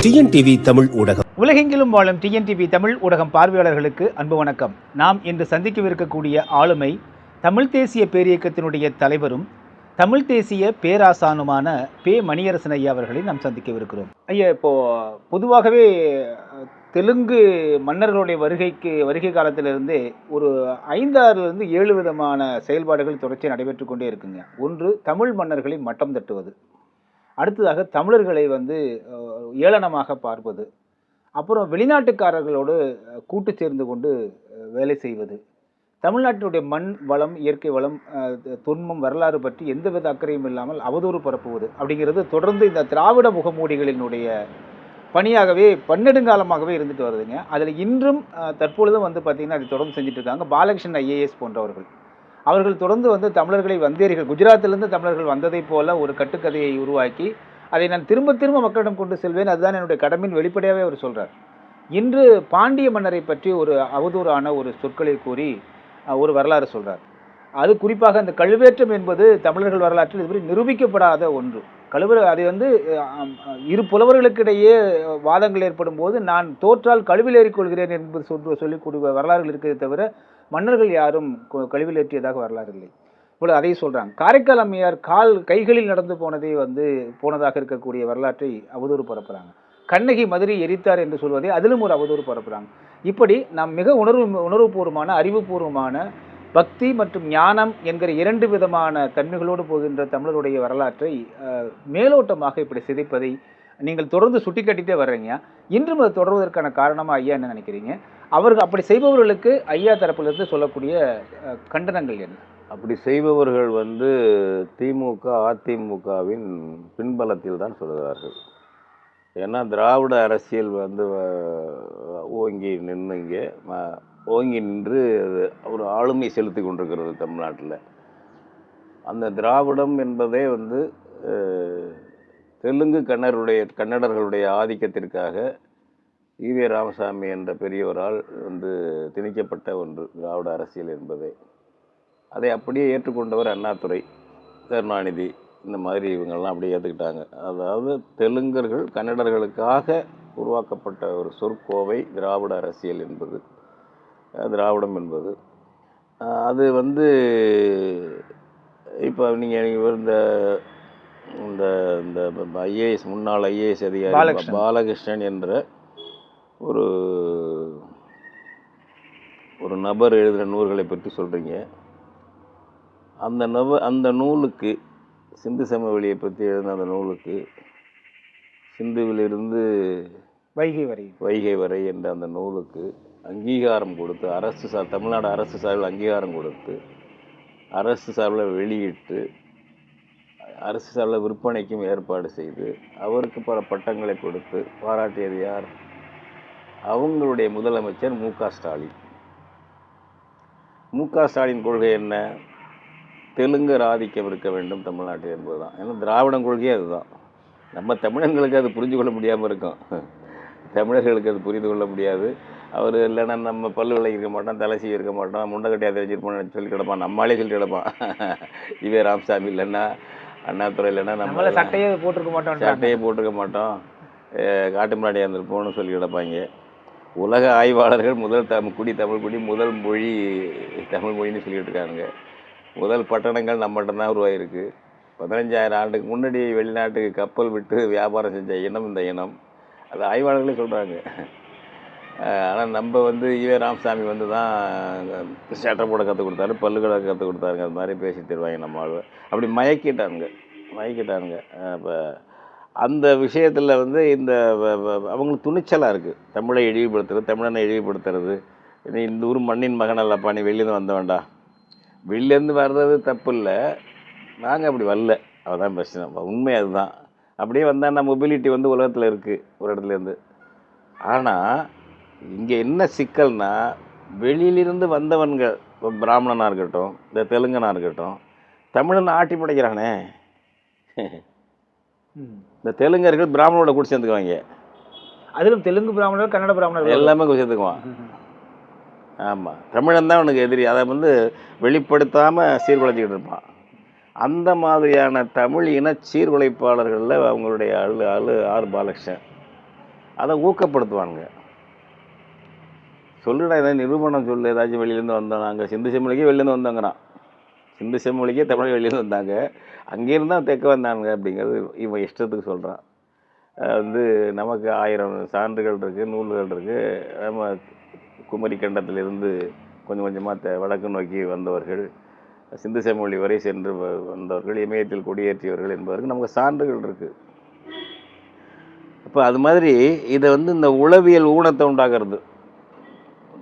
TNTV Tamil ஊடகம். உலகெங்கிலும் வாழும் டிஎன்டிவி தமிழ் ஊடகம் பார்வையாளர்களுக்கு அன்பு வணக்கம். நாம் இன்று சந்திக்கவிருக்கக்கூடிய ஆளுமை தமிழ் தேசிய பேரியக்கத்தினுடைய தலைவரும் தமிழ் தேசிய பேராசானுமான பே. மணியரசன் ஐயா அவர்களை நாம் சந்திக்கவிருக்கிறோம். ஐயா, இப்போது பொதுவாகவே தெலுங்கு மன்னர்களுடைய வருகை காலத்திலிருந்தே ஒரு 5-6 7 விதமான செயல்பாடுகள் தொடர்ச்சி நடைபெற்று கொண்டே இருக்குங்க. ஒன்று, தமிழ் மன்னர்களை மட்டம் தட்டுவது. அடுத்ததாக தமிழர்களை ஏளனமாக பார்ப்பது. அப்புறம் வெளிநாட்டுக்காரர்களோடு கூட்டு சேர்ந்து கொண்டு வேலை செய்வது. தமிழ்நாட்டினுடைய மண் வளம், இயற்கை வளம், தொன்மம், வரலாறு பற்றி எந்தவித அக்கறையும் இல்லாமல் அவதூறு பரப்புவது அப்படிங்கிறது தொடர்ந்து இந்த திராவிட முகமூடிகளினுடைய பணியாகவே பன்னெடுங்காலமாகவே இருந்துட்டு வருதுங்க. அதில் இன்றும் தற்பொழுதும் பார்த்திங்கன்னா அதை தொடர்ந்து செஞ்சுட்டு இருக்காங்க. பாலகிருஷ்ணன் ஐஏஎஸ் போன்றவர்கள் அவர்கள் தொடர்ந்து தமிழர்களை வந்தேரிகள், குஜராத்திலிருந்து தமிழர்கள் வந்ததை போல ஒரு கட்டுக்கதையை உருவாக்கி அதை நான் திரும்ப திரும்ப மக்களிடம் கொண்டு செல்வேன், அதுதான் என்னுடைய கடமையின் வெளிப்படையாகவே அவர் சொல்கிறார். இன்று பாண்டிய மன்னரை பற்றி ஒரு அவதூறான ஒரு சொற்களை கூறி ஒரு வரலாறு சொல்கிறார். அது குறிப்பாக அந்த கழுவேற்றம் என்பது தமிழர்கள் வரலாற்றில் இதுவரை நிரூபிக்கப்படாத ஒன்று. அதை இரு புலவர்களுக்கிடையே வாதங்கள் ஏற்படும் போது நான் தோற்றால் கழுவில் ஏறிக்கொள்கிறேன் என்பது சொல்லிக்கூடிய வரலாறுகள் இருக்கிறதே தவிர மன்னர்கள் யாரும் கழுவில் ஏற்றியதாக வரலாறு இல்லை. இப்பொழுது அதை சொல்கிறாங்க. காரைக்கால் அம்மையார் கைகளில் நடந்து போனதாக இருக்கக்கூடிய வரலாற்றை அவதூறு பரப்புகிறாங்க. கண்ணகி மதுரை எரித்தார் என்று சொல்வதை அதிலும் ஒரு அவதூறு பரப்புகிறாங்க. இப்படி நாம் மிக உணர்வுபூர்வமான, அறிவுபூர்வமான பக்தி மற்றும் ஞானம் என்கிற 2 விதமான தன்மைகளோடு போகின்ற தமிழருடைய வரலாற்றை மேலோட்டமாக இப்படி சிதைப்பதை நீங்கள் தொடர்ந்து சுட்டிக்காட்டிகிட்டே வர்றீங்க. இன்றும் அது தொடர்வதற்கான காரணமாக ஐயா என்ன நினைக்கிறீங்க? அவர்கள் அப்படி செய்பவர்களுக்கு ஐயா தரப்பிலிருந்து சொல்லக்கூடிய கண்டனங்கள் என்ன? அப்படி செய்பவர்கள் திமுக, அதிமுகவின் பின்பலத்தில் தான் சொல்கிறார்கள். ஏன்னா திராவிட அரசியல் ஓங்கி நின்று ஒரு ஆளுமை செலுத்தி கொண்டிருக்கிறது தமிழ்நாட்டில். அந்த திராவிடம் என்பதே தெலுங்கு கன்னடர்களுடைய ஆதிக்கத்திற்காக ஈவே ராமசாமி என்ற பெரியவரால் திணிக்கப்பட்ட ஒன்று திராவிட அரசியல் என்பதே. அதை அப்படியே ஏற்றுக்கொண்டவர் அண்ணாதுரை, கருணாநிதி, இந்த மாதிரி இவங்கெல்லாம் அப்படியே ஏற்றுக்கிட்டாங்க. அதாவது தெலுங்கர்கள் கன்னடர்களுக்காக உருவாக்கப்பட்ட ஒரு சொற்கோவை திராவிட அரசியல் என்பது, திராவிடம் என்பது. அது இப்போ நீங்கள் இந்த இந்த ஐஏஎஸ், முன்னாள் ஐஏஎஸ் அதிகாரி பாலகிருஷ்ணன் என்ற ஒரு நபர் எழுதுகிற நூல்களை பற்றி சொல்கிறீங்க. அந்த நூலுக்கு, சிந்து சமவெளியை பற்றி எழுதின அந்த நூலுக்கு, சிந்துவிலிருந்து வைகை வரை என்ற அந்த நூலுக்கு அங்கீகாரம் கொடுத்து தமிழ்நாடு அரசு சார்பில் அங்கீகாரம் கொடுத்து, அரசு சார்பில் வெளியிட்டு, அரசு சார்பில் விற்பனைக்கும் ஏற்பாடு செய்து, அவருக்கு பல பட்டங்களை கொடுத்து பாராட்டியது யார்? அவங்களுடைய முதலமைச்சர் மு.க. ஸ்டாலின். மு.க. ஸ்டாலின் கொள்கை என்ன? தெலுங்கர் ஆதிக்கம் இருக்க வேண்டும் தமிழ்நாட்டில் என்பது தான். ஏன்னா திராவிடம் கொள்கையே அதுதான். நம்ம தமிழர்களுக்கு அது புரிஞ்சு கொள்ள முடியாமல் இருக்கும். தமிழர்களுக்கு அது புரிந்து கொள்ள முடியாது. அவர் இல்லைன்னா நம்ம பல்லு விளக்கிருக்க மாட்டோம், தலை இருக்க மாட்டோம், முண்டக்கட்டியாக தெரிஞ்சிருப்போம்னு சொல்லி கிடப்பான், நம்மளே சொல்லி கிடப்பான். ஈவே ராமசாமி இல்லைன்னா, அண்ணாதுரை இல்லைன்னா நம்ம சட்டையே போட்டிருக்க மாட்டோம், காட்டு முன்னாடியாக இருந்திருப்போம்னு சொல்லி கிடப்பாங்க. உலக ஆய்வாளர்கள் தமிழ் குடி முதல் மொழி தமிழ் மொழின்னு சொல்லிகிட்டு இருக்காங்க. முதல் பட்டணங்கள் நம்மகிட்ட தான் உருவாயிருக்கு. 15,000 ஆண்டுக்கு முன்னாடி வெளிநாட்டுக்கு கப்பல் விட்டு வியாபாரம் செஞ்ச இனம் இந்த இனம். அது ஆய்வாளர்களே சொல்கிறாங்க. ஆனால் நம்ம ஈவே ராமசாமி தான் சட்டை போட கற்றுக் கொடுத்தாரு, பல்லுகளை கற்றுக் கொடுத்தாருங்க, அது மாதிரி பேசி தருவாங்க நம்ம ஆள். அப்படி மயக்கிட்டானுங்க. இப்போ அந்த விஷயத்தில் இந்த அவங்களுக்கு துணிச்சலாக இருக்குது. தமிழை இழிவுபடுத்துறது, தமிழனை இழிவுபடுத்துறது. நீ இந்த ஊர் மண்ணின் மகன் அல்லப்பா, நீ வெளிலேருந்து வந்த வேண்டாம். வெளிலேருந்து வர்றது தப்பு இல்லை, நாங்கள் அப்படி வரல, அதுதான் பிரச்சனை. உண்மை அதுதான். அப்படியே வந்தால் மொபிலிட்டி உலகத்தில் இருக்குது ஒரு இடத்துலேருந்து. ஆனால் இங்கே என்ன சிக்கல்னா, வெளியிலிருந்து வந்தவன்கள், இப்போ பிராமணனாக இருக்கட்டும், இந்த தெலுங்கனாக இருக்கட்டும், தமிழனை ஆட்டி படைக்கிறானே. இந்த தெலுங்கர்கள் பிராமணோட கூட சேர்ந்துக்குவாங்க. அதிலும் தெலுங்கு பிராமணர்கள், கன்னட பிராமணர்கள் எல்லாமே கூட சேர்த்துக்குவான். ஆமாம், தமிழன் தான் அவனுக்கு எதிரி. அதை வெளிப்படுத்தாமல் சீர்குலைச்சிக்கிட்டு இருப்பான். அந்த மாதிரியான தமிழ் இன சீர்குலைப்பாளர்களில் அவங்களுடைய ஆள் ஆர் பாலகிருஷ்ணன். அதை ஊக்கப்படுத்துவானுங்க. சொல்லுடா, ஏதாவது நிரூபணம் சொல்லு, ஏதாச்சும் வெளியிலேருந்து வந்தோம், நாங்கள் சிந்து செம்மொழிக்கே வெளிலேருந்து வந்தோங்கிறான். சிந்து செம்மொழிக்கே தமிழ் வெளியிலேருந்து வந்தாங்க, அங்கேருந்து தான் தெற்க வந்தானுங்க அப்படிங்கிறது இவன் இஷ்டத்துக்கு சொல்கிறான். நமக்கு 1000 சான்றுகள் இருக்குது, நூல்கள் இருக்குது. நம்ம குமரி கண்டத்திலிருந்து கொஞ்சம் கொஞ்சமாக வடக்கு நோக்கி வந்தவர்கள், சிந்து செம்மொழி வரை சென்று வந்தவர்கள், இமயத்தில் குடியேற்றியவர்கள் என்பதற்கு நமக்கு சான்றுகள் இருக்குது. அப்போ அது மாதிரி இதை இந்த உளவியல் ஊனத்தை உண்டாகிறது.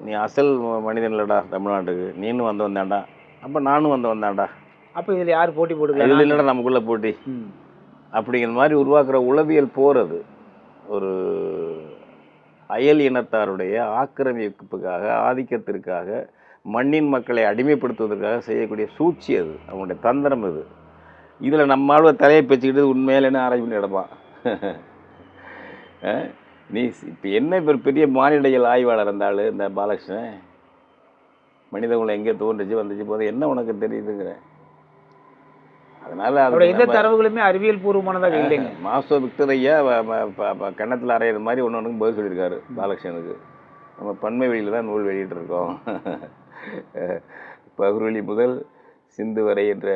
நீ அசல் மனிதன் இல்லைடா தமிழ்நாட்டுக்கு, நீனும் வந்தாண்டா, அப்போ நானும் வந்தாண்டா, அப்போ இதில் யார் போட்டி போட்டுக்கலாம், இதில் இல்லைடா நமக்குள்ளே போட்டி அப்படிங்கிற மாதிரி உருவாக்குற உளவியல் போகிறது. ஒரு அயல் இனத்தாருடைய ஆக்கிரமிப்புக்காக, ஆதிக்கத்திற்காக, மண்ணின் மக்களை அடிமைப்படுத்துவதற்காக செய்யக்கூடிய சூழ்ச்சி அது, அவனுடைய தந்திரம் இது. இதில் நம்மளால தலையை வச்சுக்கிட்டு உண்மையிலேன்னு ஆராய்ச்சி பண்ணி எடுப்பான். நீ இப்போ என்ன பெரிய மானிடைகள் ஆய்வாளர் இருந்தாலும் இந்த பாலகிருஷ்ணன், மனித குலம் எங்கே தோன்றுச்சு வந்துச்சு போது என்ன உனக்கு தெரியுதுங்கிற. அதனால் அதோட எந்த தரவுகளுமே அறிவியல் பூர்வமானதாக இல்லைங்க. மாஸ்டர் விக்டர் ஐயா கன்னத்தில் அறையிற மாதிரி ஒன்று பதில் சொல்லியிருக்காரு பாலகிருஷ்ணனுக்கு. நம்ம பன்மை வெளியில் தான் நூல் வெளியிட்டு இருக்கோம். பகுருளி முதல் சிந்து வரை என்ற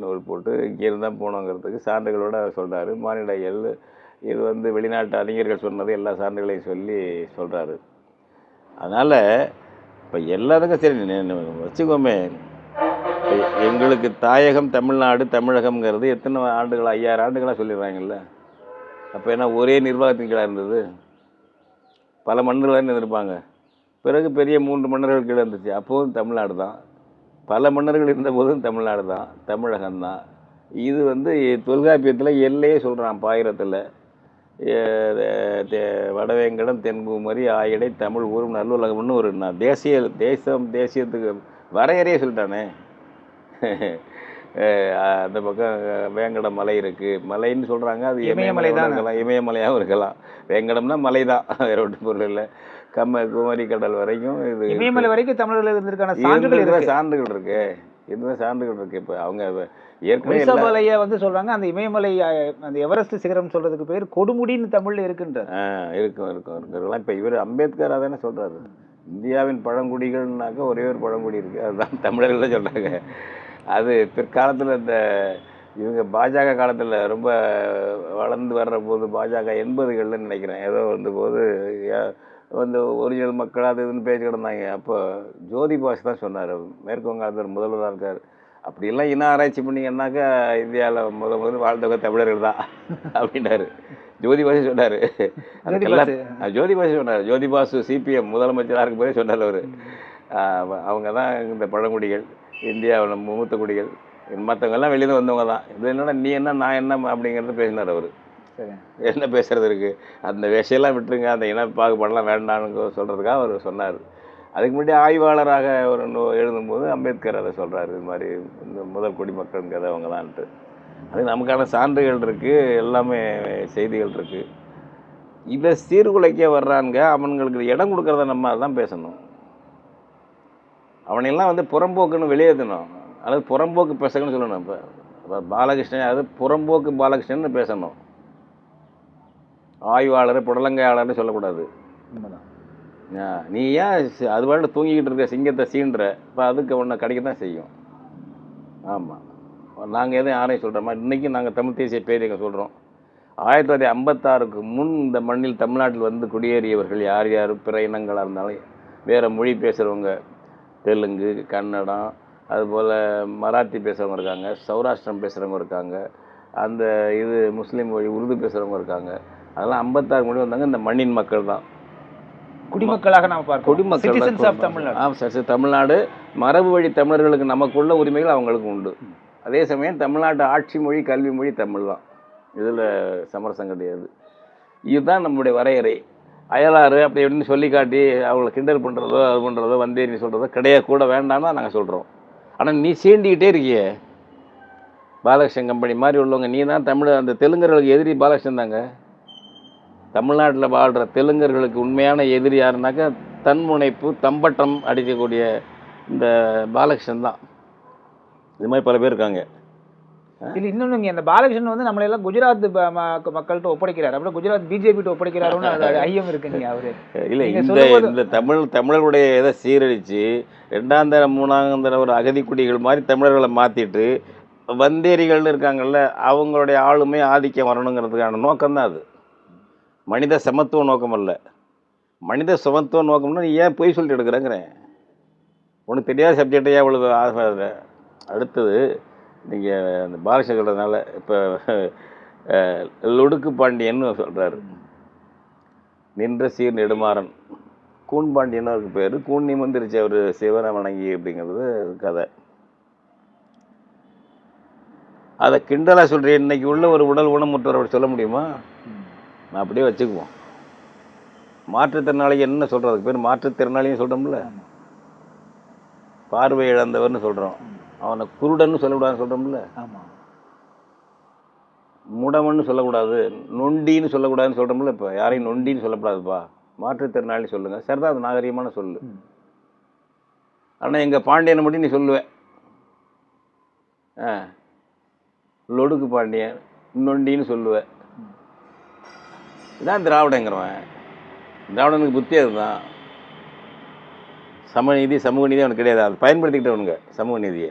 நூல் போட்டு இங்கேருந்து தான் போனோங்கிறதுக்கு சான்றுகளோடு சொல்கிறாரு. மானிடைகள் இது வெளிநாட்டு அறிஞர்கள் சொன்னது எல்லா சான்றுகளையும் சொல்லி சொல்கிறாரு. அதனால் இப்போ எல்லாத்துக்கும் சரி வச்சுக்கோமே, எங்களுக்கு தாயகம் தமிழ்நாடு, தமிழகம்ங்கிறது எத்தனை ஆண்டுகளாக, 5000 ஆண்டுகளாக சொல்லிடுறாங்கல்ல. அப்போ என்ன ஒரே நிர்வாகத்தின் கீழே இருந்தது? பல மன்னர்களாக இருந்திருப்பாங்க. பிறகு பெரிய 3 மன்னர்கள் கீழே இருந்துச்சு, அப்போதும் தமிழ்நாடு தான். பல மன்னர்கள் இருந்தபோதும் தமிழ்நாடு தான், தமிழகம்தான். இது தொல்காப்பியத்தில் எல்லையே சொல்கிறான். பாயிரத்தில் வடவேங்கடம், தென்குமரி, ஆயிடை, தமிழ் ஊரும் நல்லுலகம்னு ஒரு தேசியத்துக்கு வரையறையே சொல்லிட்டானே. அந்த பக்கம் வேங்கட மலை இருக்குது, மலைன்னு சொல்கிறாங்க, அது இமயமலை தான் இருக்கலாம், இமயமலையாகவும் இருக்கலாம். வேங்கடம்னா மலை தான், வேற ஒன்றும் பொருள் இல்லை. குமரி கடல் வரைக்கும் இது இமயமலை வரைக்கும் தமிழர்கள் இருந்திருக்கான சான்றுகள் இருக்குது. இதுதான் சான்றுகள் இருக்குது. இப்போ அவங்க ஏற்கனவே சொல்கிறாங்க, அந்த இமயமலை, அந்த எவரெஸ்ட் சிகரம் சொல்கிறதுக்கு பேர் கொடுமுடின்னு தமிழில் இருக்குன்ற. இருக்கலாம். இப்போ இவர் அம்பேத்கர் அதானே சொல்கிறாரு, இந்தியாவின் பழங்குடிகள்னாக்கா ஒரே ஒரு பழங்குடி இருக்குது, அதுதான் தமிழர்கள் தான் சொல்கிறாங்க. அது பிற்காலத்தில் இவங்க பாஜக காலத்தில் ரொம்ப வளர்ந்து வர்ற போது, பாஜக 80களில் நினைக்கிறேன், ஏதோ போது ஒரிஜினல் மக்கள் அது இதுன்னு பேச்சு கிடந்தாங்க. அப்போ ஜோதி பாசு தான் சொன்னார், மேற்கு வங்காளத்தில் முதல்வராக இருக்கார், அப்படிலாம் இன ஆராய்ச்சி பண்ணிங்கன்னாக்கா இந்தியாவில் முதல் வாழ்ந்தவங்க தமிழர்கள் தான் அப்படின்னாரு. ஜோதி பாசு சொன்னார். ஜோதி பாசு சொன்னார். ஜோதி பாசு சிபிஎம் முதலமைச்சராக இருக்கும் போதே சொன்னார் அவர். அவங்க தான் இந்த பழங்குடிகள், இந்தியாவில் மூத்த குடிகள், மற்றவங்கெல்லாம் வெளியில் வந்தவங்க தான். இது என்னன்னா நீ என்ன நான் என்ன அப்படிங்கிறது பேசினார் அவர். என்ன பேசுறது இருக்குது, அந்த விஷயம்லாம் விட்டுருங்க, அந்த இன பாகுபாடெல்லாம் வேண்டான்னு சொல்கிறதுக்காக அவர் சொன்னார். அதுக்கு முன்னாடி ஆய்வாளராக ஒரு எழுதும்போது அம்பேத்கர் அதை சொல்கிறாரு, இது மாதிரி இந்த முதல் குடிமக்களுங்கிறது அவங்க தான்ட்டு. அது நமக்கான சான்றுகள் இருக்குது, எல்லாமே செய்திகள் இருக்குது. இதை சீர்குலைக்க வர்றாங்க. அவங்களுக்கு இடம் கொடுக்குறத நம்ம அதான் பேசணும். அவனையெல்லாம் புறம்போக்குன்னு வெளியேற்றணும், அதாவது புறம்போக்கு பேசணும்னு சொல்லணும். இப்போ பாலகிருஷ்ணன், அது புறம்போக்கு பாலகிருஷ்ணன் பேசணும். ஆய்வாளர், புடலங்கையாளர்னு சொல்லக்கூடாது. நீ ஏன் அது பாட்டு தூங்கிக்கிட்டு இருக்க சிங்கத்தை சீன்ற, இப்போ அதுக்கு ஒன்று கிடைக்க தான் செய்யும். ஆமாம், நாங்கள் எதுவும் யாரையும் சொல்கிறோமா? இன்றைக்கி நாங்கள் தமிழ் தேசிய பேரியக்கம் சொல்கிறோம். 1956க்கு முன் இந்த மண்ணில் தமிழ்நாட்டில் குடியேறியவர்கள் யார் யார் பிற இனங்களாக இருந்தாலும், வேறு மொழி பேசுகிறவங்க, தெலுங்கு, கன்னடம், அதுபோல் மராத்தி பேசுகிறவங்க இருக்காங்க, சௌராஷ்டிரம் பேசுகிறவங்க இருக்காங்க, அந்த முஸ்லீம் மொழி உருது பேசுகிறவங்க இருக்காங்க. அதெல்லாம் 56 மொழி வந்தாங்க. இந்த மண்ணின் மக்கள் தான் குடிமக்களாக நாம் பார்க்கிறோம். குடிமக்கள் தமிழ்நாடு மரபு வழி தமிழர்களுக்கு நமக்குள்ள உரிமைகள் அவங்களுக்கு உண்டு. அதே சமயம் தமிழ்நாட்டு ஆட்சி மொழி, கல்வி மொழி தமிழ் தான். இதில் சமரசம் கிடையாது. இதுதான் நம்முடைய வரையறை. அயலாறு அப்படி எப்படின்னு சொல்லி காட்டி அவங்களை கிண்டல் பண்ணுறதோ, அது பண்ணுறதோ, வந்தேரின்னு சொல்கிறதோ கிடையாது, கூட வேண்டாம்னு தான் நாங்கள் சொல்கிறோம். ஆனால் நீ சீண்டிக்கிட்டே இருக்கியே, பாலகிருஷ்ணன் கம்பெனி மாதிரி உள்ளவங்க, நீ தான் அந்த தெலுங்கர்களுக்கு எதிரி பாலகிருஷ்ணன் தாங்க. தமிழ்நாட்டில் வாழ்கிற தெலுங்கர்களுக்கு உண்மையான எதிரி யாருனாக்கா தன்முனைப்பு, தம்பட்டம் அடிக்கக்கூடிய இந்த பாலகிருஷ்ணன் தான். இது மாதிரி பல பேர் இருக்காங்க. இல்லை இன்னொன்று அந்த பாலகிருஷ்ணன் வந்து நம்மளையெல்லாம் குஜராத் மக்கள்கிட்ட ஒப்படைக்கிறார், அப்புறம் குஜராத் பிஜேபிகிட்ட ஒப்படைக்கிறாருன்னு அது ஐயம் இருக்குங்க அவரு. இல்லை இந்த தமிழர்களுடைய இதை சீரழித்து ரெண்டாம் தர மூணாம் தர ஒரு அகதி குடிகள் மாதிரி தமிழர்களை மாற்றிட்டு வந்தேரிகள்னு இருக்காங்கல்ல, அவங்களுடைய ஆளுமை ஆதிக்கம் வரணுங்கிறதுக்கான நோக்கம்தான் அது. மனித சமத்துவ நோக்கம் அல்ல. மனித சமத்துவ நோக்கம்னா நீ ஏன் பொய் சொல்லிட்டு எடுக்கிறேங்கிறேன். உனக்கு தெரியாத சப்ஜெக்டையே அவ்வளவு ஆசை. அடுத்தது நீங்கள் அந்த பாலகிருஷ்ணன் சொல்கிறதுனால இப்போ லொடுக்கு பாண்டியன்னு சொல்கிறாரு. நின்ற சீர் நெடுமாறன் கூன் பாண்டியன்னு அவருக்கு பேர். கூன் நிமிர்ந்துருச்சு அவர் சிவனை வணங்கி அப்படிங்கிறது கதை. அதை கிண்டலாக சொல்கிறேன். இன்னைக்கு உள்ள ஒரு உடல் ஊனமுற்றவர் அப்படி சொல்ல முடியுமா? நான் அப்படியே வச்சுக்குவோம். மாற்றுத்திறனாளி என்ன சொல்கிறோம்? அதுக்கு பேர் மாற்றுத்திறனாளின்னு சொல்கிறோம்ல. பார்வை இழந்தவர்னு சொல்கிறோம். அவனை குருடன்னு சொல்லக்கூடாதுன்னு சொல்கிறோம்ல. ஆமாம். முடமன்னு சொல்லக்கூடாது, நொண்டின்னு சொல்லக்கூடாதுன்னு சொல்கிறோம்ல. இப்போ யாரையும் நொண்டின்னு சொல்லக்கூடாதுப்பா, மாற்றுத்திறனாளி சொல்லுங்கள். சரிதான், அது நாகரீகமான சொல்லு. ஆனால் எங்கள் பாண்டியனை மட்டும் நீ சொல்லுவேன், லொடுக்கு பாண்டியன் நொண்டின்னு சொல்லுவேன். இதான் திராவிடங்கிறவன். திராவிடனுக்கு புத்தி அதுதான். சமநீதி சமூக நீதி அவனுக்கு கிடையாது. அதை பயன்படுத்திக்கிட்டவனுங்க சமூக நீதியை.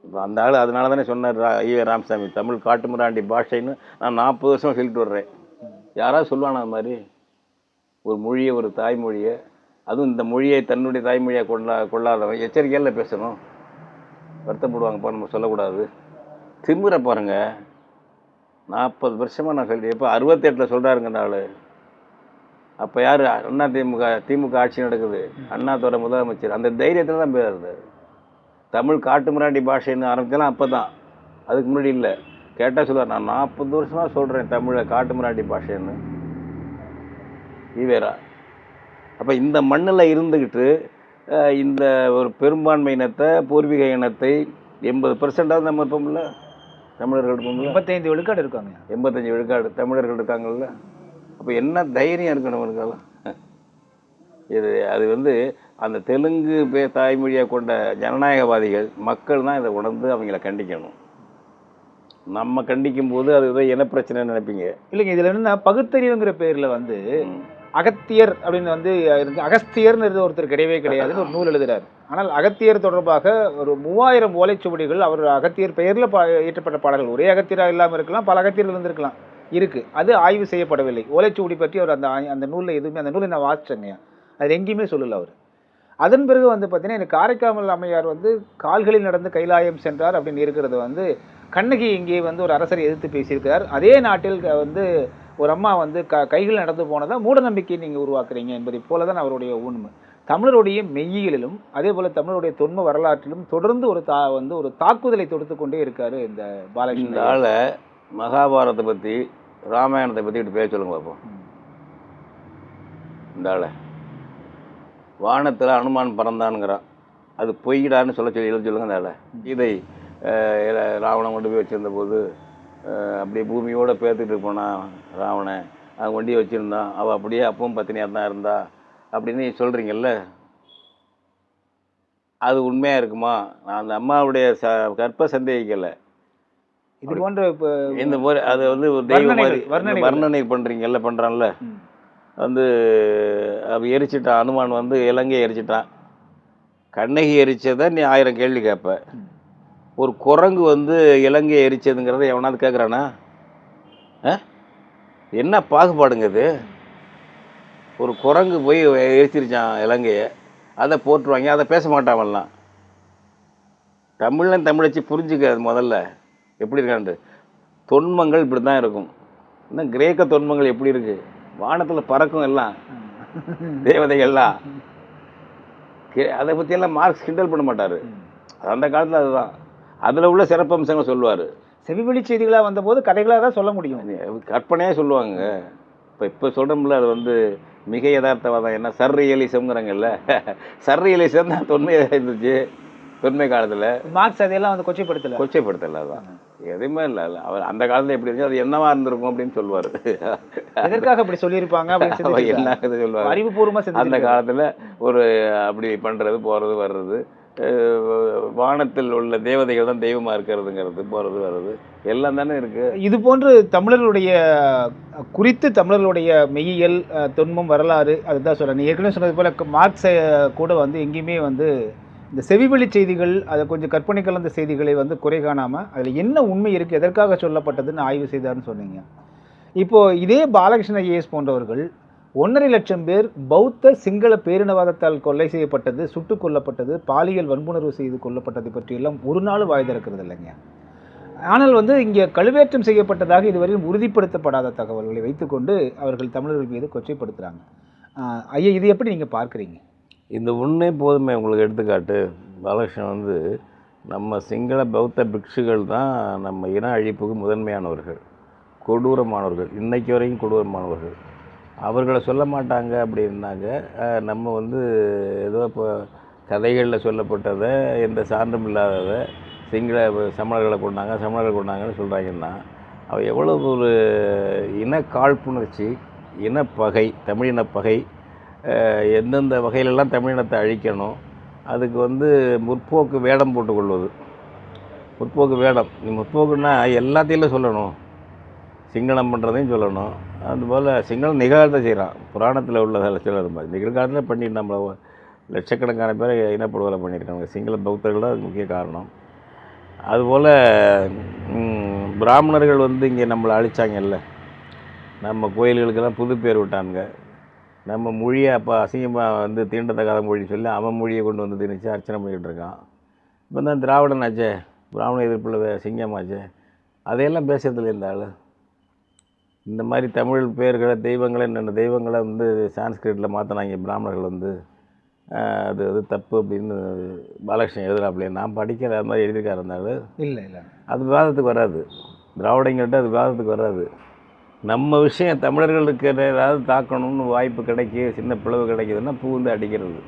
இப்போ அந்த ஆள் அதனால தானே சொன்னார் ஐயா ராமசாமி, தமிழ் காட்டுமிராண்டி பாஷைன்னு நான் 40 வருஷம் சொல்லிட்டு வர்றேன். யாராவது சொல்லுவானா அது மாதிரி ஒரு மொழியை, ஒரு தாய்மொழியை, அதுவும் இந்த மொழியை தன்னுடைய தாய்மொழியாக கொள்ளாதவன் எச்சரிக்கையில் பேசணும். வருத்தப்படுவாங்கப்பா, நம்ம சொல்லக்கூடாது. திமுறை பாருங்க. 40 வருஷமாக நான் சொல்லிட்டேன். இப்போ 68 சொல்கிறாருங்க இந்த ஆள். அப்போ யார்? திமுக ஆட்சி நடக்குது, அண்ணாதுரை முதலமைச்சர். அந்த தைரியத்தில் தான் பேசுறது. தமிழ் காட்டுமிராண்டி பாஷைன்னு ஆரம்பித்தாலும் அப்போ தான், அதுக்கு முன்னாடி இல்லை. கேட்டால் சொல்லுவார், நான் 40 வருஷமாக சொல்கிறேன் தமிழை காட்டுமிராண்டி பாஷைன்னு. ஈவேரா. அப்போ இந்த மண்ணில் இருந்துக்கிட்டு இந்த ஒரு பெரும்பான்மை இனத்தை, பூர்வீக இனத்தை 80% நம்ம இருப்போம்ல, தமிழர்கள் இருப்போம்ல. 85 விழுக்காடு இருக்காங்க. 85 விழுக்காடு தமிழர்கள் இருக்காங்கல்ல. அப்போ என்ன தைரியம் இருக்கணும் அவனுக்கெல்லாம். அது வந்து அந்த தெலுங்கு தாய்மொழியை கொண்ட ஜனநாயகவாதிகள் மக்கள் தான் இதை உணர்ந்து அவங்கள கண்டிக்கணும். நம்ம கண்டிக்கும் போது அது இனப்பிரச்சனை நினைப்பீங்க. இல்லைங்க, இதில் என்னன்னா பகுத்தறிவுங்கிற பேரில் வந்து அகத்தியர் அப்படின்னு வந்து அகஸ்தியர்னு ஒருத்தர் கிடையவே கிடையாதுன்னு ஒரு நூல் எழுதுறாரு. ஆனால் அகத்தியர் தொடர்பாக ஒரு 3000 ஓலைச்சுவடிகள் அவர் அகத்தியர் பெயரில் இயற்றப்பட்ட பாடல்கள். ஒரே அகத்தியராக இல்லாமல் இருக்கலாம், பல அகத்தியர்கள் இருந்திருக்கலாம், இருக்குது. அது ஆய்வு செய்யப்படவில்லை. ஓலைச்சுவடி பற்றி அவர் அந்த நூலில் எதுவுமே, அந்த நூலை நான் வாசிச்சேங்க, அது எங்கேயுமே சொல்லலை அவர். அதன் பிறகு வந்து பார்த்தீங்கன்னா எனக்கு காரைக்காமல் அம்மையார் வந்து கால்களில் நடந்து கைலாயம் சென்றார் அப்படின்னு இருக்கிறது வந்து கண்ணகி இங்கே வந்து ஒரு அரசரை எதிர்த்து பேசியிருக்கிறார். அதே நாட்டில் வந்து ஒரு அம்மா வந்து கைகள் நடந்து போனதா மூட நம்பிக்கையை நீங்கள் உருவாக்குறீங்க என்பதை போல தான் அவருடைய உண்மை. தமிழருடைய மெய்யியலிலும் அதே போல் தமிழருடைய தொன்ம வரலாற்றிலும் தொடர்ந்து ஒரு தாக்குதலை தொடுத்து கொண்டே இருக்காரு இந்த பாலகிருஷ்ணன். மகாபாரதத்தை பற்றி, ராமாயணத்தை பற்றி இப்படி பேச சொல்லுங்க பார்ப்போம். இந்த ஆளை வானத்தில் அனுமான் பறந்தானுங்கிறான், அது பொய்யிடான்னு எழுத சொல்லுங்க. அந்த ஆளை இதை ராவணன் கொண்டு போய் வச்சுருந்த போது அப்படியே பூமியோடு பேர்த்துக்கிட்டு போனான் ராவணன், அவன் கொண்டு வச்சுருந்தான், அவள் அப்படியே அப்பவும் பத்தினியாக தான் இருந்தா அப்படின்னு சொல்கிறீங்கல்ல, அது உண்மையாக இருக்குமா? நான் அந்த அம்மாவுடைய கற்ப சந்தேகிக்கலை. இது போன்ற இந்த மாதிரி அது வந்து தெய்வ மாதிரி வர்ணனை பண்ணுறீங்கல்ல, பண்ணுறான்ல. வந்து அவ எரிச்சிட்டான், அனுமான் வந்து இலங்கையை எரிச்சிட்டான். கண்ணகி எரிச்சதை நீ 1000 கேள்வி கேட்ப. ஒரு குரங்கு வந்து இலங்கையை எரிச்சதுங்கிறத எவனாவது கேட்குறானா? என்ன பாகுபாடுங்க இது? ஒரு குரங்கு போய் எரிச்சிருச்சான் இலங்கையை, அதை போட்டுருவாங்க, அதை பேச மாட்டாங்கலாம். தமிழன் தமிழச்சி புரிஞ்சுக்க முதல்ல எப்படி இருக்கான்ட்டு. தொன்மங்கள் இப்படி தான் இருக்கும். இன்னும் கிரேக்க தொன்மங்கள் எப்படி இருக்கு? வானத்தில் பறக்கும் எல்லாம் தேவதைகள்லாம். அதை பற்றியெல்லாம் மார்க்ஸ் கிண்டல் பண்ண மாட்டார். அந்த காலத்தில் அதுதான். அதில் உள்ள சிறப்பம்சங்கள் சொல்லுவார். செவிவெளி செய்திகளாக வந்தபோது கதைகளாக தான் சொல்ல முடியும், கற்பனையாக சொல்லுவாங்க. இப்போ சொல்கிறோம்ல, அது வந்து மிக யதார்த்தவாதம். என்ன சர்ரியலிசம்ங்கிறாங்கல்ல, சர்ரியலிசம் தான் தொன்மையாக இருந்துச்சு. தொன்மை காலத்தில் மார்க்ஸ் அதையெல்லாம் வந்து கொச்சைப்படுத்தலை. அதுதான் எதுவுமே இல்லை. அவர் அந்த காலத்தில் எப்படி இருந்துச்சு, அது என்னவா இருந்திருக்கும் அப்படின்னு சொல்லுவார். எதற்காக அப்படி சொல்லியிருப்பாங்க என்ன சொல்லுவார் அறிவுபூர்வமாக. அந்த காலத்தில் ஒரு அப்படி பண்ணுறது, போகிறது, வர்றது, வானத்தில் உள்ள தேவதைகள் தான் தெய்வமாக இருக்கிறதுங்கிறது, போகிறது வர்றது எல்லாம் தானே இருக்குது. இது போன்று தமிழர்களுடைய குறித்து தமிழர்களுடைய மெய்யியல், தொன்மம், வரலாறு அதுதான் சொல்கிறேன். நீ ஏற்கனவே சொன்னது போல் மார்க்ஸை கூட வந்து எங்கேயுமே வந்து இந்த செவிவழி செய்திகள், அதை கொஞ்சம் கற்பனை கலந்த செய்திகளை வந்து குறை காணாமல் அதில் என்ன உண்மை இருக்குது, எதற்காக சொல்லப்பட்டதுன்னு ஆய்வு செய்தார்னு சொன்னீங்க. இப்போது இதே பாலகிருஷ்ண ஐஏஎஸ் போன்றவர்கள் 1.5 லட்சம் பேர் பௌத்த சிங்கள பேரினவாதத்தால் கொலை செய்யப்பட்டது, சுட்டுக் கொல்லப்பட்டது, பாலியல் வன்புணர்வு செய்து கொல்லப்பட்டது பற்றியெல்லாம் ஒரு நாள் வாய் திறக்கிறது இல்லைங்க. ஆனால் வந்து இங்கே கழுவேற்றம் செய்யப்பட்டதாக இதுவரையும் உறுதிப்படுத்தப்படாத தகவல்களை வைத்துக்கொண்டு அவர்கள் தமிழர்கள் மீது கொச்சைப்படுத்துகிறாங்க. ஐயா, இது எப்படி நீங்கள் பார்க்குறீங்க? இந்த ஒன்றே போதுமே உங்களுக்கு எடுத்துக்காட்டு. பாலகிருஷ்ணன் வந்து நம்ம சிங்கள பௌத்த பிக்ஷுகள் தான் நம்ம இன அழிப்புக்கு முதன்மையானவர்கள், கொடூரமானவர்கள், இன்றைக்கு வரைக்கும் கொடூரமானவர்கள். அவர்களை சொல்ல மாட்டாங்க அப்படின்னாங்க. நம்ம வந்து ஏதோ இப்போ கதைகளில் சொல்லப்பட்டதை, எந்த சான்றும் இல்லாததை சிங்கள சமணர்களை கொண்டாங்கன்னு சொல்கிறாங்கன்னா, அவ எவ்வளோ ஒரு இன காழ்ப்புணர்ச்சி, இனப்பகை, தமிழினப்பகை, எந்தெந்த வகையிலெல்லாம் தமிழினத்தை அழிக்கணும், அதுக்கு வந்து முற்போக்கு வேடம் போட்டுக்கொள்வது. முற்போக்கு வேடம், நீ முற்போக்குன்னா எல்லாத்தையும் சொல்லணும், சிங்களம் பண்ணுறதையும் சொல்லணும். அதுபோல் சிங்களம் நிகழ்காலத்தை செய்கிறான், புராணத்தில் உள்ளதில் சிலர் மாதிரி நிகழ்காலத்தில் பண்ணிட்டு நம்மளை லட்சக்கணக்கான பேரை இனப்படுகொலை பண்ணியிருக்காங்க. சிங்கள பௌத்தர்கள் தான் அது முக்கிய காரணம். அதுபோல் பிராமணர்கள் வந்து இங்கே நம்மளை அழிச்சாங்கல்ல, நம்ம கோயில்களுக்கெல்லாம் புது பேர் விட்டானுங்க. நம்ம மொழியை அப்போ அசிங்கமாக வந்து தீண்டத்தகாத மொழின்னு சொல்லி அவன் மொழியை கொண்டு வந்து திணிச்சு அர்ச்சனை பண்ணிக்கிட்டு இருக்கான். இப்போ தான் திராவிடன் ஆச்சே, பிராமண எதிர்ப்புள்ள சிங்கமாச்சே, அதையெல்லாம் பேசுறதுல இந்த ஆள். இந்த மாதிரி தமிழ் பேர்களை, தெய்வங்களை, என்னென்ன தெய்வங்களை வந்து சான்ஸ்கிரிட்டில் மாற்றினாங்க பிராமணர்கள் வந்து, அது அது தப்பு அப்படின்னு பாலகிருஷ்ணன் எழுதுறாப்புலையே. நான் படிக்கிற அது மாதிரி எழுதியிருக்காரு இருந்தாலும் இல்லை இல்லை, அது விவாதத்துக்கு வராது. திராவிடங்கள்ட்ட அது விவாதத்துக்கு வராது. நம்ம விஷயம் தமிழர்களுக்கு ஏதாவது தாக்கணும்னு வாய்ப்பு கிடைக்கி, சின்ன பிளவு கிடைக்கிதுன்னா பூந்து அடிக்கிறது.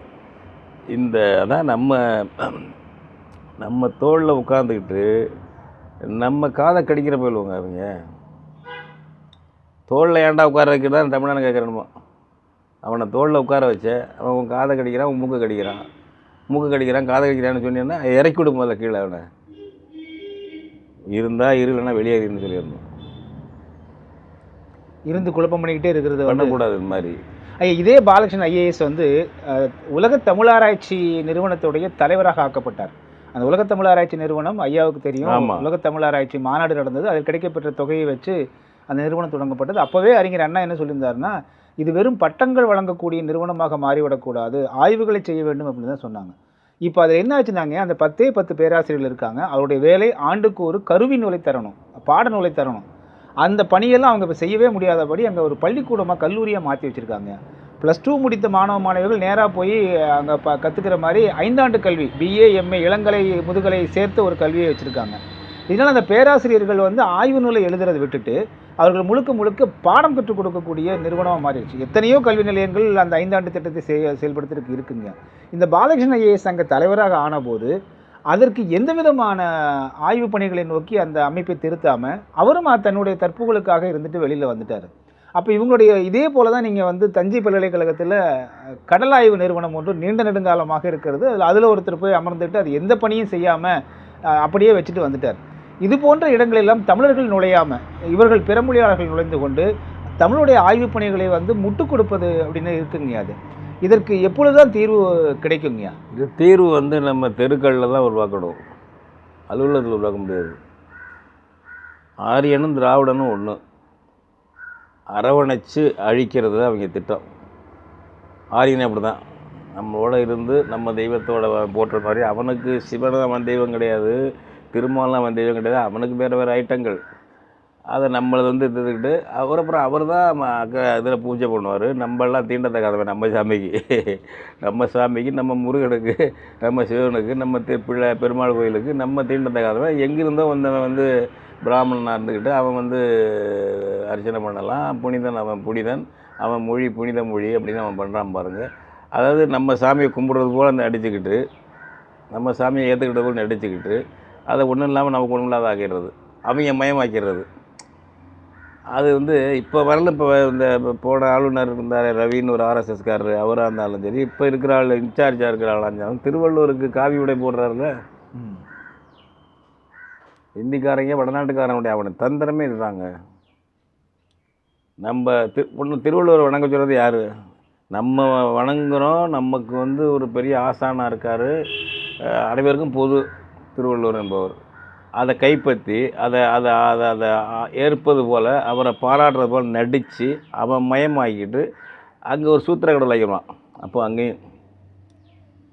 இந்த அதான் நம்ம தோளில் உட்காந்துக்கிட்டு நம்ம காதை கடிக்கிற போயிடுவாங்க அவங்க. தோளில் ஏன்டா உட்கார வைக்கிறதான் தமிழனை கேட்குறணுமா? அவனை தோளில் உட்கார வச்ச அவன் உன் காதை கடிக்கிறான், உன் மூக்கை கடிக்கிறான், காதை கடிக்கிறான்னு சொன்னீங்கன்னா இறக்கி விடும் போதில் கீழே. அவனை இருந்தால் இல்லைன்னா வெளியேறின்னு சொல்லிடணும். இருந்து குழப்பம் பண்ணிக்கிட்டே இருக்கிறது பண்ணக்கூடாது. இது மாதிரி ஐயா, இதே பாலகிருஷ்ணன் ஐஏஎஸ் வந்து உலக தமிழாராய்ச்சி நிறுவனத்துடைய தலைவராக ஆக்கப்பட்டார். அந்த உலக தமிழாராய்ச்சி நிறுவனம் ஐயாவுக்கு தெரியும், உலக தமிழாராய்ச்சி மாநாடு நடந்தது, அதில் கிடைக்கப்பெற்ற தொகையை வச்சு அந்த நிறுவனம் தொடங்கப்பட்டது. அப்போவே அறிஞர் அண்ணா என்ன சொல்லியிருந்தாருன்னா, இது வெறும் பட்டங்கள் வழங்கக்கூடிய நிறுவனமாக மாறிவிடக்கூடாது, ஆய்வுகளை செய்ய வேண்டும் அப்படின்னு தான் சொன்னாங்க. இப்போ அது என்ன ஆச்சுனாங்க, அந்த 10 பேராசிரியர்கள் இருக்காங்க, அவருடைய வேலை ஆண்டுக்கு ஒரு கருவி நூலை தரணும், பாட நூலை தரணும். அந்த பணியெல்லாம் அவங்க இப்போ செய்யவே முடியாதபடி அங்கே ஒரு பள்ளிக்கூடமாக, கல்லூரியாக மாற்றி வச்சுருக்காங்க. +2 முடித்த மாணவர்கள் நேராக போய் அங்கே கற்றுக்கிற மாதிரி 5 ஆண்டு கல்வி, BA MA இளங்கலை முதுகலை சேர்த்து ஒரு கல்வியை வச்சுருக்காங்க. இதனால் அந்த பேராசிரியர்கள் வந்து ஆய்வு நூலை எழுதுறதை விட்டுட்டு அவர்கள் முழுக்க பாடம் கற்றுக் கொடுக்கக்கூடிய நிறுவனமாக மாறிடுச்சு. எத்தனையோ கல்வி நிலையங்கள் அந்த 5 ஆண்டு திட்டத்தை செயல்படுத்துறதுக்கு இருக்குங்க. இந்த பாலகிருஷ்ண ஐஏஎஸ் அங்கே தலைவராக ஆனபோது அதற்கு எந்த விதமான ஆய்வு பணிகளை நோக்கி அந்த அமைப்பை திருத்தாமல் அவரும் தன்னுடைய தற்புகளுக்காக இருந்துட்டு வெளியில் வந்துட்டார். அப்போ இவங்களுடைய இதே போல தான் நீங்கள் வந்து தஞ்சை பல்கலைக்கழகத்தில் கடல் ஆய்வு நிறுவனம் ஒன்று நீண்ட நெடுங்காலமாக இருக்கிறது. அதில் ஒருத்தர் போய் அமர்ந்துட்டு அது எந்த பணியும் செய்யாமல் அப்படியே வச்சுட்டு வந்துட்டார். இது போன்ற இடங்களெல்லாம் தமிழர்கள் நுழையாமல் இவர்கள் பிறமொழியாளர்கள் நுழைந்து கொண்டு தமிழுடைய ஆய்வு பணிகளை வந்து முட்டுக் கொடுப்பது அப்படின்னு இருக்குங்க. அது இதற்கு எப்பொழுதுதான் தீர்வு கிடைக்குங்க? இது தீர்வு வந்து நம்ம தெருக்களில் தான் உருவாக்கணும், அலுவலகத்தில் உருவாக்க முடியாது. ஆரியனும் திராவிடனும் ஒன்று, அரவணைச்சு அழிக்கிறது தான் அவங்க திட்டம். ஆரியனே அப்படி தான், நம்மளோட இருந்து நம்ம தெய்வத்தோட போட்டுற மாதிரி. அவனுக்கு சிவன் அவன் தெய்வம் கிடையாது, திருமாலாம் அவன் தெய்வம் கிடையாது, அவனுக்கு வேறு ஐட்டங்கள். அதை நம்மளை வந்து எடுத்துக்கிட்டு அப்புறம் அவர் தான் இதில் பூஜை பண்ணுவார். நம்மளாம் தீண்டத்தக்காதவன் நம்ம சாமிக்கு நம்ம முருகனுக்கு, நம்ம சிவனுக்கு, நம்ம பெருமாள் கோயிலுக்கு நம்ம தீண்டத்தக்காதவன். எங்கிருந்தோ வந்தவன் வந்து பிராமணனாக இருந்துக்கிட்டு அவன் வந்து அர்ச்சனை பண்ணலாம். அவன் புனிதன், அவன் மொழி புனித மொழி அப்படின்னு அவன் பண்ணுறான் பாருங்கள். அதாவது நம்ம சாமியை கும்பிட்றது போல் நடிச்சுக்கிட்டு, நம்ம சாமியை ஏற்றுக்கிட்ட போல் நடிச்சுக்கிட்டு அதை ஒன்றும் இல்லாமல் நமக்கு ஒன்றும் இல்லாத ஆக்கிடுறது, அவங்க மயமாக்கிறது. அது வந்து இப்போ வரல. இப்போ இந்த போன ஆளுநர் இருந்தார் ரவின்னு ஒரு ஆர்எஸ்எஸ்காரர், அவராக இருந்தாலும் சரி, இப்போ இருக்கிற ஆள் இன்சார்ஜாக இருக்கிற ஆளாக இருந்தாலும் திருவள்ளூருக்கு காவி உடை போடுறாருல. இந்திக்காரங்க வடநாட்டுக்காரனுடைய அவனை தந்திரமே இதுதாங்க. நம்ம திருவள்ளுவர் வணங்க சொல்கிறது யார்? நம்ம வணங்குகிறோம். நமக்கு வந்து ஒரு பெரிய ஆசானாக இருக்கார், அனைவருக்கும் பொது திருவள்ளுவர் என்பவர். அதை கைப்பற்றி அதை அதை அதை அதை ஏற்பது போல், அவரை பாராட்டுறது போல் நடித்து அவன் மயமாக்கிட்டு அங்கே ஒரு சூத்திர கடவுள் வைக்கலாம். அப்போ அங்கேயும்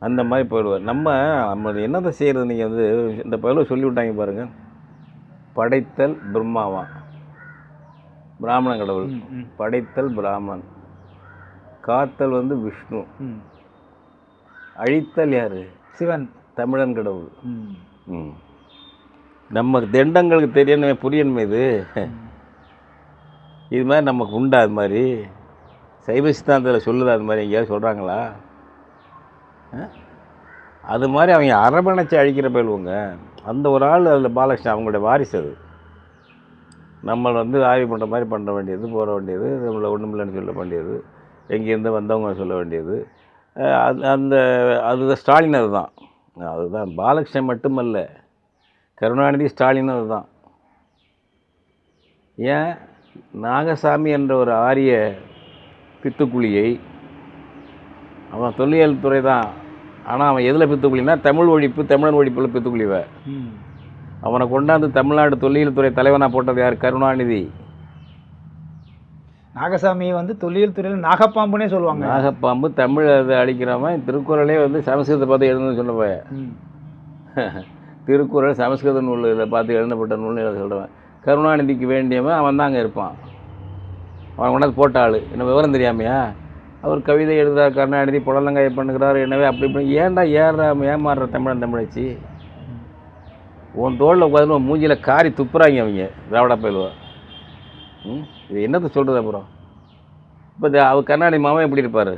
அந்த மாதிரி போயிடுவார். நம்ம என்னத்தை செய்கிறது? நீங்கள் வந்து இந்த பயில சொல்லி விட்டாங்க பாருங்கள், படைத்தல் பிரம்மாவா, பிராமணன் கடவுள். படைத்தல் பிராமன், காத்தல் வந்து விஷ்ணு, அழித்தல் யார்? சிவன், தமிழன் கடவுள். நம்ம தெண்டங்களுக்கு தெரியணுமே, புரியணுமே. இது மாதிரி நமக்கு உண்டா? அது மாதிரி சைவ சித்தாந்தத்தில் சொல்லுதா? அது மாதிரி எங்கேயாவது சொல்கிறாங்களா? அது மாதிரி அவங்க அரவணைச்சி அழிக்கிற போயிடுவோங்க. அந்த ஒரு ஆள் அதில் பாலகிருஷ்ணன் அவங்களுடைய வாரிசு. அது நம்மளை வந்து ஆய்வு பண்ணுற மாதிரி பண்ண வேண்டியது, போட வேண்டியது, நம்மளை ஒன்றும் இல்லைன்னு சொல்ல வேண்டியது, எங்கேருந்து வந்தவங்க சொல்ல வேண்டியது. அதுதான் ஸ்டாலின். அதுதான் பாலகிருஷ்ணன் மட்டுமல்ல, கருணாநிதி, ஸ்டாலின். அதுதான். ஏன் நாகசாமி என்ற ஒரு ஆரிய பித்துக்குழியை, அவன் தொல்லியல் துறை தான், ஆனால் அவன் எதில் பித்துக்குழின்னா தமிழ் ஒழிப்பு, தமிழன் ஒழிப்பில் பித்துக்குழிவ. அவனை கொண்டாந்து தமிழ்நாடு தொல்லியல் துறை தலைவனாக போட்டது யார்? கருணாநிதி. நாகசாமி வந்து தொல்லியல் துறையில் நாகப்பாம்புனே சொல்லுவாங்க. நாகப்பாம்பு தமிழ் அதை அழிக்கிறவன். திருக்குறளே வந்து சமஸ்கிருதத்தை பார்த்து எழுதுன்னு சொன்னவன். திருக்குறள் சமஸ்கிருத நூலில் பார்த்து எழுதப்பட்ட நூல்னு எழுத சொல்கிறவன். கருணாநிதிக்கு வேண்டியவன் அவன் தான் அங்கே இருப்பான். அவன் கொண்டாந்து போட்ட ஆள். என்ன விவரம் தெரியாமையா? அவர் கவிதை எழுதுகிறார், கருணாநிதி புடலங்காயை பண்ணுகிறார், எனவே அப்படி இப்படி. ஏன்டா ஏமாறுற தமிழச்சி? உன் தோளில் உட்காந்து மூஞ்சியில் காரி துப்புறாங்க அவங்க திராவிட பயிலுவா. இது என்னத்தை சொல்கிறது? அப்புறம் இப்போ அவர் கருணாநிதி மாமா எப்படி இருப்பார்?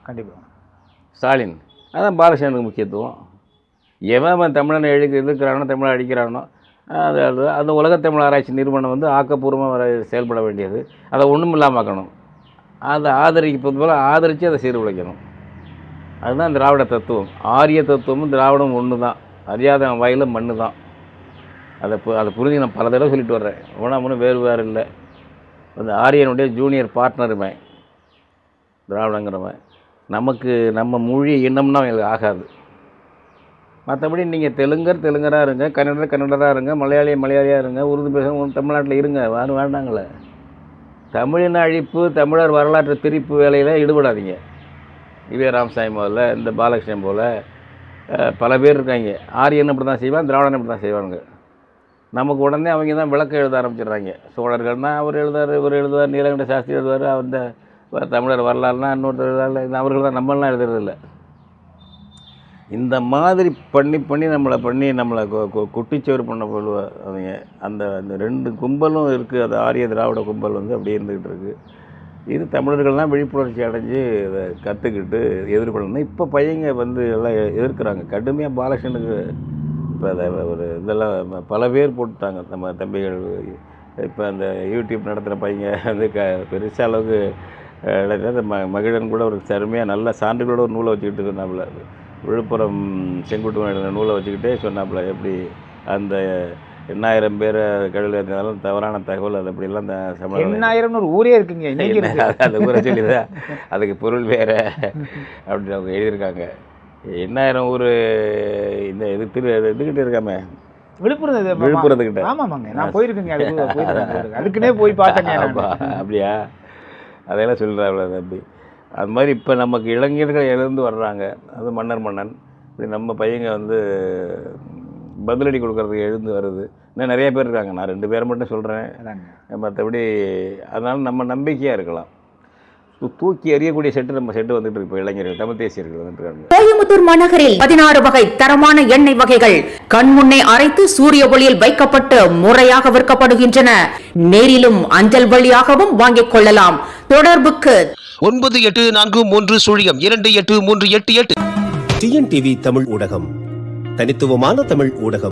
கண்டிப்பாக ஸ்டாலின். அதான் பாலகிருஷ்ணனுக்கு முக்கியத்துவம். எவன் தமிழனை எதிர்க்கிறானோ, தமிழை அடிக்கிறானோ, அந்த உலகத்தமிழ் ஆராய்ச்சி நிறுவனம் வந்து ஆக்கப்பூர்வமாக செயல்பட வேண்டியது. அதை ஒன்றும் இல்லாமல் ஆக்கணும். அதை ஆதரிப்பது போல் ஆதரித்து அதை சீர்குலைக்கணும். அதுதான் திராவிட தத்துவம். ஆரிய தத்துவமும் திராவிடம் ஒன்று தான். அறியாத வாயில் மண்ணு தான். அதை புரிஞ்சு நான் பல தடவை சொல்லிட்டு வர்றேன். ஒன்றும் வேறு இல்லை. அந்த ஆரியனுடைய ஜூனியர் பார்ட்னருமே திராவிடங்கிறவன். நம்ம மொழி இனம்னா அவங்களுக்கு ஆகாது. மற்றபடி நீங்கள் தெலுங்கராக இருங்க, கன்னடராக இருங்க, மலையாளியாக இருங்க, உருது பேசுங்க, தமிழ்நாட்டில் இருங்க, யாரும் வேண்டாங்களே. தமிழின அழிப்பு, தமிழர் வரலாற்று திரிப்பு வேலையில் ஈடுபடாதீங்க. ஈவே ராமசாமி முதல்ல, இந்த பாலகிருஷ்ணன் போல் பல பேர் இருக்காங்க. ஆரியன் அப்படி தான் செய்வான், திராவிடன் அப்படி தான் செய்வாங்க. நமக்கு உடனே அவங்க தான் விளக்கம் எழுத ஆரம்பிச்சிடுறாங்க. சோழர்கள்னால் அவர் எழுதுவார், நீலகண்ட சாஸ்திரி எழுதுவார், அந்த தமிழர் வரலாறுனா இன்னொருத்தர் எழுதாரு. அவர்கள் தான், நம்மளாம் எழுதுறதில்லை. இந்த மாதிரி பண்ணி நம்மளை குட்டிச்சோறு பண்ண போடுவா அவங்க. அந்த ரெண்டு கும்பலும் இருக்குது. அது ஆரிய திராவிட கும்பல் வந்து அப்படியே இருந்துக்கிட்டு இருக்குது. இது தமிழர்கள்லாம் விழிப்புணர்ச்சி அடைஞ்சு அதை கற்றுக்கிட்டு எதிர்கொள்ளணும். இப்போ பையங்க வந்து எல்லாம் எதிர்க்கிறாங்க கடுமையாக. பாலகிருஷ்ணனுக்கு இப்போ அதை ஒரு இதெல்லாம் பல பேர் போட்டுட்டாங்க நம்ம தம்பிகள். இப்போ அந்த யூடியூப் நடத்துகிற பையங்க வந்து பெருசாக அளவுக்கு அந்த மகிழன் கூட ஒரு அருமையாக நல்ல சான்றுகளோட ஒரு நூலை வச்சுக்கிட்டு சொன்னாப்புல. விழுப்புரம் செங்குட்டுவன் எழுதின நூலை வச்சுக்கிட்டே சொன்னாப்புல, எப்படி அந்த 8000 பேரை கடவுள் இருந்தாலும் தவறான தகவல், அது அப்படிலாம் 8000 ஒரு ஊரே இருக்குங்க. அந்த ஊரை சொல்லிதான் அதுக்கு பொருள் வேறு அப்படின்னு அவங்க எழுதியிருக்காங்க. 8000 ஊர் இந்த இதுக்கிட்ட இருக்காமே, விழுப்புரத்துக்கிட்ட. ஆமாங்க, நான் போயிருக்கேங்க. அதுக்குன்னே போய் பார்த்தேங்க. அப்படியா? அதையெல்லாம் சொல்கிறாங்களே தம்பி. அது மாதிரி இப்போ நமக்கு இளைஞர்கள் எழுந்து வர்றாங்க. அது மன்னன் இப்படி நம்ம பையங்க வந்து பதிலடி கொடுக்கறதுக்கு எழுந்து வருது. இன்னும் நிறைய பேர் இருக்காங்க. நான் 2 பேரை மட்டும் சொல்கிறேன். மற்றபடி அதனால் நம்ம நம்பிக்கையாக இருக்கலாம். தூக்கி எறியக்கூடிய நம்ம செட்டு வந்துட்டு இருக்கு. இப்போ இளைஞர்கள், தமிழ் தேசியர்கள் வந்துட்டு. கோயம்புத்தூர் மாநகரில் 16 வகை தரமான எண்ணெய் வகைகள் கண்முன்னே அரைத்து சூரிய ஒளியில் வைக்கப்பட்டு முறையாக விற்கப்படுகின்றன. நேரிலும் அஞ்சல் வழியாகவும் வாங்கிக் கொள்ளலாம். தொடர்புக்கு 9843028388. TNTV தமிழ் ஊடகம், தனித்துவமான தமிழ் ஊடகம்.